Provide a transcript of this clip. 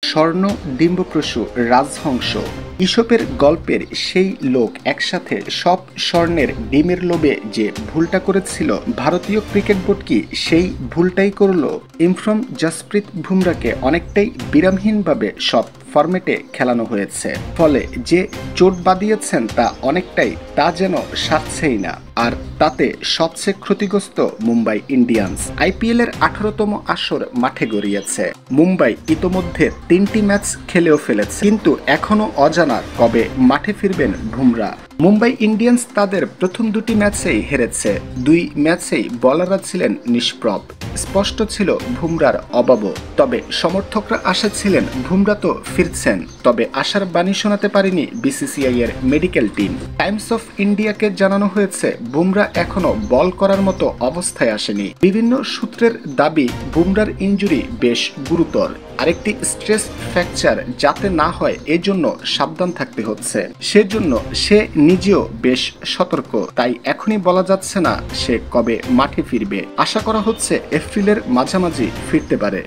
স্বর্ণ ডিম্বপ্রসূ রাজহংস ঈশপের গল্পের সেই লোক একসাথে সব স্বর্ণের ডিমের লোভে যে ভুলটা করেছিল, ভারতীয় ক্রিকেট বোর্ড কি সেই ভুলটাই করল? ইমফ্রম জসপ্রীত বুমরাকে অনেকটাই বিরামহীনভাবে সব ফরম্যাটে খেলানো হয়েছে, ফলে যে চোট বাঁধিয়েছেন তা যেন সারছেই না। আর তাতে সবচেয়ে ক্ষতিগ্রস্ত মুম্বাই ইন্ডিয়ান্স। আইপিএল এর 18তম আসর মাঠে গড়িয়েছে। মুম্বাই ইতোমধ্যে 3টি ম্যাচ খেলেও ফেলেছে, কিন্তু এখনো অজানা কবে মাঠে ফিরবেন বুমরা। মুম্বাই ইন্ডিয়ান্স তাদের প্রথম 2টি ম্যাচেই হেরেছে। 2 ম্যাচেই বলাররা ছিলেন নিষ্প্রভ। স্পষ্ট ছিল বুমরার অভাবও। তবে সমর্থকরা আশা ছিলেন বুমরা তো ফিরছেন, তবে আশার বাণী শোনাতে পারেনি বিসিসিআই এর মেডিকেল টিম। টাইমস অফ ইন্ডিয়াকে জানানো হয়েছে বুমরা এখনো বল করার মতো অবস্থায় আসেনি। বিভিন্ন সূত্রের দাবি বুমরার ইনজুরি বেশ গুরুতর। আরেকটি স্ট্রেস ফ্র্যাকচার যাতে না হয় এজন্য সাবধান থাকতে হচ্ছে। সেজন্য সে নিজেও বেশ সতর্ক। তাই এখনই বলা যাচ্ছে না সে কবে মাঠে ফিরবে। আশা করা হচ্ছে এপ্রিলের মাঝামাঝি ফিরতে পারে।